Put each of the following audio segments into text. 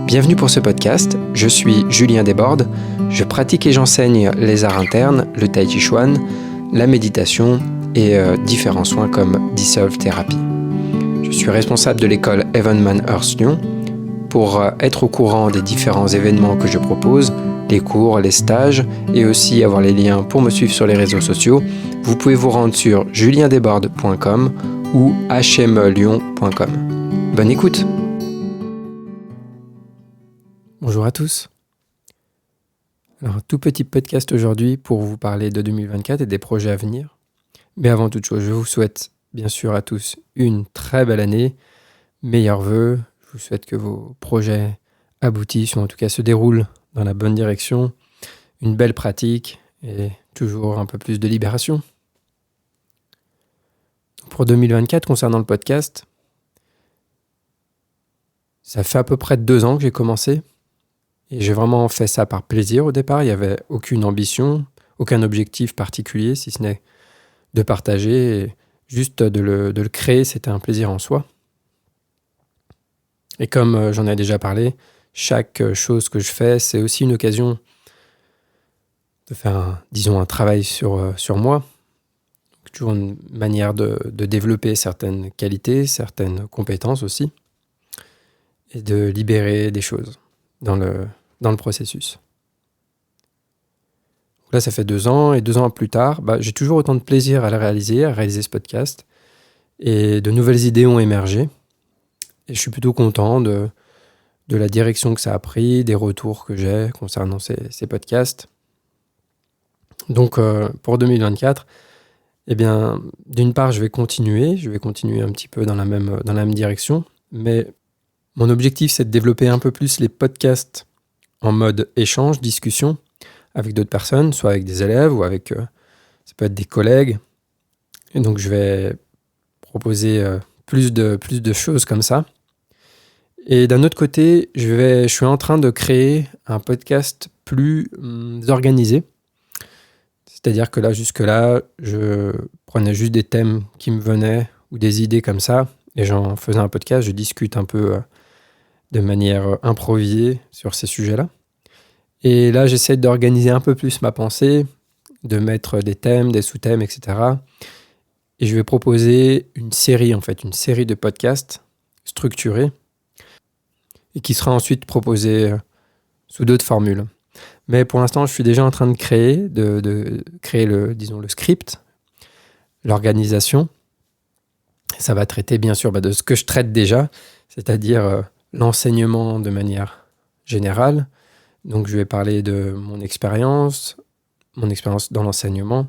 Bienvenue pour ce podcast, je suis Julien Desbordes, je pratique et j'enseigne les arts internes, le tai chi chuan, la méditation et différents soins comme Dissolve Therapy. Je suis responsable de l'école Evenman Earth Lyon. Pour être au courant des différents événements que je propose, les cours, les stages et aussi avoir les liens pour me suivre sur les réseaux sociaux, vous pouvez vous rendre sur juliendesbordes.com ou hmelyon.com. Bonne écoute! Bonjour à tous. Alors, tout petit podcast aujourd'hui pour vous parler de 2024 et des projets à venir. Mais avant toute chose, je vous souhaite bien sûr à tous une très belle année, meilleurs vœux. Je vous souhaite que vos projets aboutissent ou en tout cas se déroulent dans la bonne direction, une belle pratique et toujours un peu plus de libération. Pour 2024, concernant le podcast, ça fait à peu près 2 ans que j'ai commencé. Et j'ai vraiment fait ça par plaisir au départ. Il n'y avait aucune ambition, aucun objectif particulier, si ce n'est de partager. Et juste de le créer, c'était un plaisir en soi. Et comme j'en ai déjà parlé, chaque chose que je fais, c'est aussi une occasion de faire, un travail sur moi. Toujours une manière de développer certaines qualités, certaines compétences aussi. Et de libérer des choses dans le processus. Là, ça fait 2 ans, et 2 ans plus tard, j'ai toujours autant de plaisir à réaliser ce podcast, et de nouvelles idées ont émergé, et je suis plutôt content de la direction que ça a pris, des retours que j'ai concernant ces podcasts. Donc, pour 2024, d'une part, je vais continuer un petit peu dans la même direction, mais mon objectif, c'est de développer un peu plus les podcasts en mode échange, discussion avec d'autres personnes, soit avec des élèves ou avec, ça peut être des collègues. Et donc, je vais proposer plus de choses comme ça. Et d'un autre côté, je suis en train de créer un podcast plus organisé. C'est-à-dire que jusque-là, je prenais juste des thèmes qui me venaient ou des idées comme ça, et j'en faisais un podcast, je discute un peu de manière improvisée sur ces sujets-là. Et là, j'essaie d'organiser un peu plus ma pensée, de mettre des thèmes, des sous-thèmes, etc. Et je vais proposer une série de podcasts structurés et qui sera ensuite proposée sous d'autres formules. Mais pour l'instant, je suis déjà en train de créer le script, l'organisation. Ça va traiter bien sûr de ce que je traite déjà, c'est-à-dire l'enseignement de manière générale. Donc, je vais parler de mon expérience dans l'enseignement,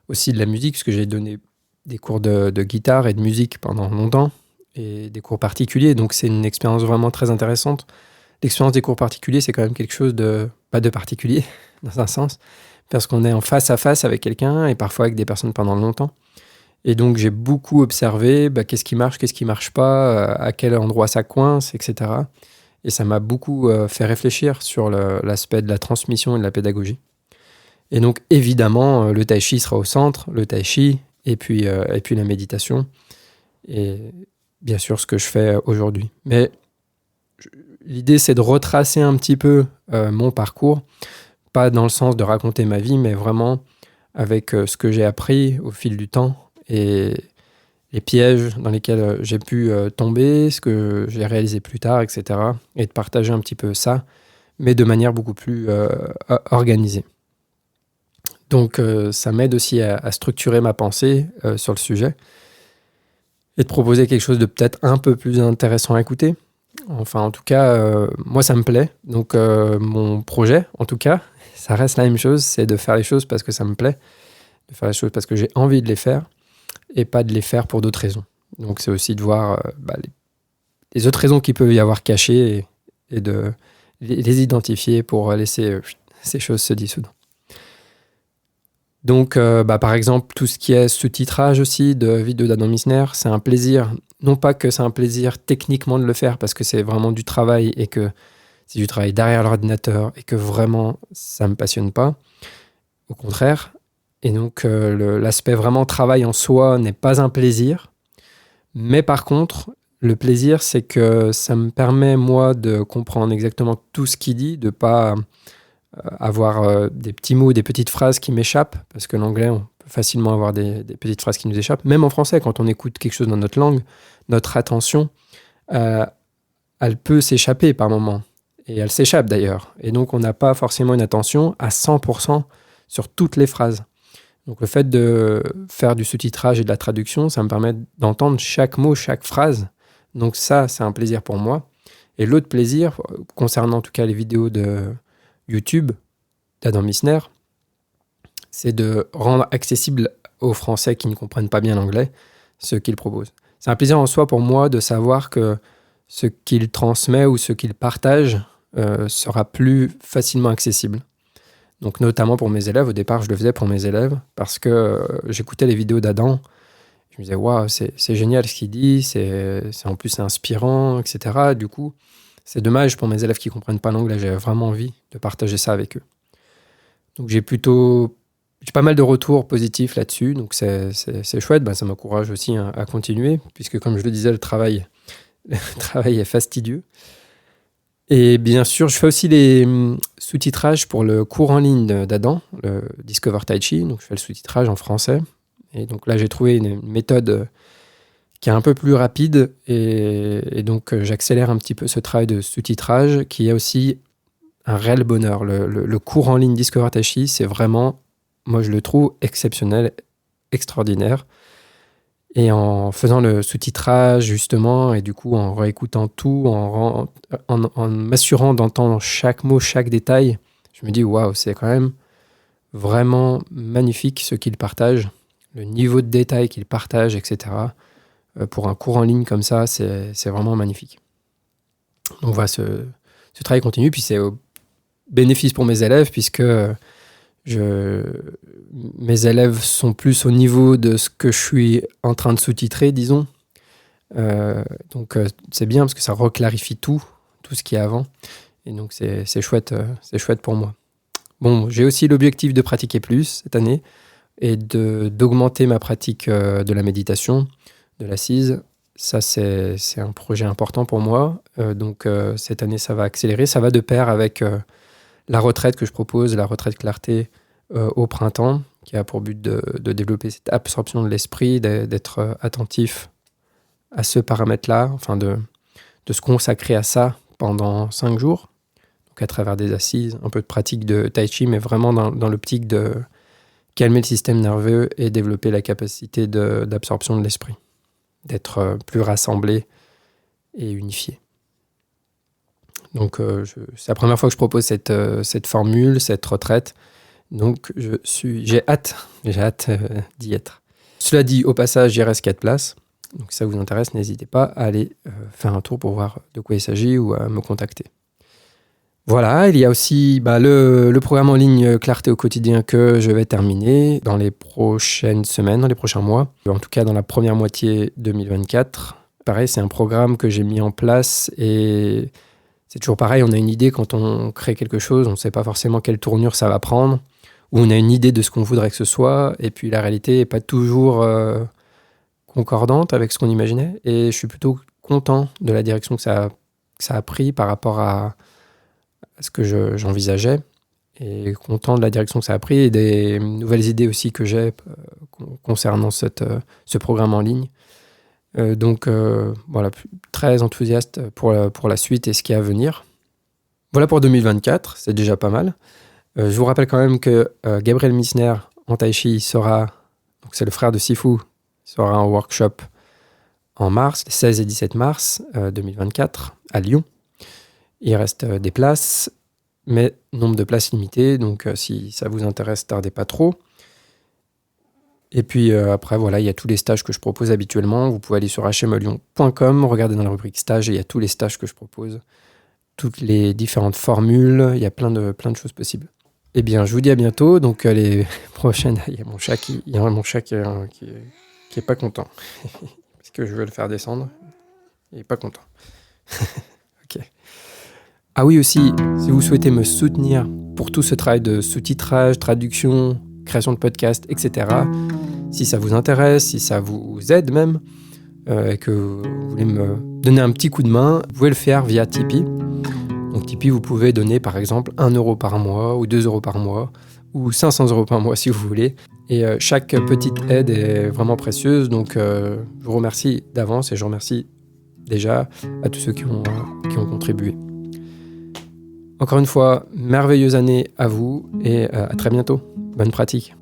aussi de la musique, parce que j'ai donné des cours de guitare et de musique pendant longtemps, et des cours particuliers. Donc, c'est une expérience vraiment très intéressante. L'expérience des cours particuliers, c'est quand même quelque chose de pas de particulier, dans un sens, parce qu'on est en face à face avec quelqu'un, et parfois avec des personnes pendant longtemps. Et donc, j'ai beaucoup observé qu'est-ce qui marche pas, à quel endroit ça coince, etc. Et ça m'a beaucoup fait réfléchir sur l'aspect de la transmission et de la pédagogie. Et donc, évidemment, le tai chi sera au centre, le tai chi, et puis la méditation, et bien sûr ce que je fais aujourd'hui. Mais l'idée, c'est de retracer un petit peu mon parcours, pas dans le sens de raconter ma vie, mais vraiment avec ce que j'ai appris au fil du temps, et les pièges dans lesquels j'ai pu tomber, ce que j'ai réalisé plus tard, etc. Et de partager un petit peu ça, mais de manière beaucoup plus organisée. Donc, ça m'aide aussi à structurer ma pensée sur le sujet et de proposer quelque chose de peut-être un peu plus intéressant à écouter. Enfin, en tout cas, moi, ça me plaît. Donc, mon projet, en tout cas, ça reste la même chose, c'est de faire les choses parce que ça me plaît, de faire les choses parce que j'ai envie de les faire, et pas de les faire pour d'autres raisons. Donc, c'est aussi de voir les autres raisons qu'il peut y avoir cachées, et de les identifier pour laisser ces choses se dissoudre. Donc, par exemple, tout ce qui est sous-titrage aussi de vidéos d'Adam Misner, c'est un plaisir. Non pas que c'est un plaisir techniquement de le faire, parce que c'est vraiment du travail, et que c'est du travail derrière l'ordinateur, et que vraiment, ça ne me passionne pas. Au contraire. Et donc, l'aspect vraiment travail en soi n'est pas un plaisir. Mais par contre, Le plaisir, c'est que ça me permet, moi, de comprendre exactement tout ce qu'il dit, de ne pas avoir des petits mots, des petites phrases qui m'échappent, parce que l'anglais, on peut facilement avoir des petites phrases qui nous échappent. Même en français, quand on écoute quelque chose dans notre langue, notre attention, elle peut s'échapper par moments. Et elle s'échappe d'ailleurs. Et donc, on n'a pas forcément une attention à 100% sur toutes les phrases. Donc, le fait de faire du sous-titrage et de la traduction, ça me permet d'entendre chaque mot, chaque phrase. Donc ça, c'est un plaisir pour moi. Et l'autre plaisir, concernant en tout cas les vidéos de YouTube d'Adam Missner, c'est de rendre accessible aux Français qui ne comprennent pas bien l'anglais ce qu'il propose. C'est un plaisir en soi pour moi de savoir que ce qu'il transmet ou ce qu'il partage sera plus facilement accessible. Donc notamment pour mes élèves, au départ je le faisais pour mes élèves parce que j'écoutais les vidéos d'Adam, je me disais waouh, c'est génial ce qu'il dit, c'est en plus inspirant, etc. Du coup, c'est dommage pour mes élèves qui ne comprennent pas l'anglais, j'avais vraiment envie de partager ça avec eux. Donc j'ai pas mal de retours positifs là-dessus, donc c'est chouette, ça m'encourage aussi à continuer, puisque comme je le disais, le travail est fastidieux. Et bien sûr, je fais aussi les sous-titrages pour le cours en ligne d'Adam, le Discover Tai Chi. Donc, je fais le sous-titrage en français. Et donc là, j'ai trouvé une méthode qui est un peu plus rapide. Et donc, j'accélère un petit peu ce travail de sous-titrage qui est aussi un réel bonheur. Le cours en ligne Discover Tai Chi, c'est vraiment, moi, je le trouve exceptionnel, extraordinaire. Et en faisant le sous-titrage, justement, et du coup, en réécoutant tout, en m'assurant d'entendre chaque mot, chaque détail, je me dis, waouh, c'est quand même vraiment magnifique ce qu'il partage, le niveau de détail qu'il partage, etc. Pour un cours en ligne comme ça, c'est vraiment magnifique. Donc voilà, ce travail continue, puis c'est au bénéfice pour mes élèves, puisque mes élèves sont plus au niveau de ce que je suis en train de sous-titrer, disons. Donc c'est bien parce que ça reclarifie tout ce qu'il y a avant. Et donc c'est chouette pour moi. Bon, j'ai aussi l'objectif de pratiquer plus cette année et d'augmenter ma pratique de la méditation, de l'assise. Ça, c'est un projet important pour moi. Donc cette année, ça va accélérer. Ça va de pair avec la retraite que je propose, la retraite clarté au printemps, qui a pour but de développer cette absorption de l'esprit, d'être attentif à ce paramètre-là, enfin de se consacrer à ça pendant 5 jours, donc à travers des assises, un peu de pratique de tai chi, mais vraiment dans l'optique de calmer le système nerveux et développer la capacité d'absorption de l'esprit, d'être plus rassemblé et unifié. Donc c'est la première fois que je propose cette formule, cette retraite. Donc j'ai hâte d'y être. Cela dit, au passage, il reste 4 places. Donc si ça vous intéresse, n'hésitez pas à aller faire un tour pour voir de quoi il s'agit ou à me contacter. Voilà, il y a aussi le programme en ligne Clarté au quotidien que je vais terminer dans les prochaines semaines, dans les prochains mois. En tout cas, dans la première moitié 2024. Pareil, c'est un programme que j'ai mis en place et c'est toujours pareil, on a une idée quand on crée quelque chose, on ne sait pas forcément quelle tournure ça va prendre, ou on a une idée de ce qu'on voudrait que ce soit, et puis la réalité n'est pas toujours concordante avec ce qu'on imaginait, et je suis plutôt content de la direction que ça a pris par rapport à ce que j'envisageais, et content de la direction que ça a pris, et des nouvelles idées aussi que j'ai concernant ce programme en ligne. Donc voilà, très enthousiaste pour la suite et ce qui est à venir. Voilà pour 2024, c'est déjà pas mal. Je vous rappelle quand même que Gabriel Missner en Tai Chi sera, donc c'est le frère de Sifu, sera en workshop en mars, les 16 et 17 mars 2024 à Lyon. Il reste des places, mais nombre de places limité, donc si ça vous intéresse, tardez pas trop. Et puis après, voilà, il y a tous les stages que je propose habituellement. Vous pouvez aller sur hmlyon.com, regarder dans la rubrique stages et il y a tous les stages que je propose, toutes les différentes formules, il y a plein de choses possibles. Eh bien, je vous dis à bientôt. Donc les prochaines, il y a mon chat qui est pas content parce que je veux le faire descendre. Il est pas content. Ok. Ah oui aussi, si vous souhaitez me soutenir pour tout ce travail de sous-titrage, traduction, création de podcast, etc. Si ça vous intéresse, si ça vous aide même, et que vous voulez me donner un petit coup de main, vous pouvez le faire via Tipeee. Donc Tipeee, vous pouvez donner par exemple 1 euro par mois ou 2 euros par mois ou 500 euros par mois si vous voulez. Et chaque petite aide est vraiment précieuse. Donc je vous remercie d'avance et je remercie déjà à tous ceux qui ont contribué. Encore une fois, merveilleuse année à vous et à très bientôt. Bonne pratique.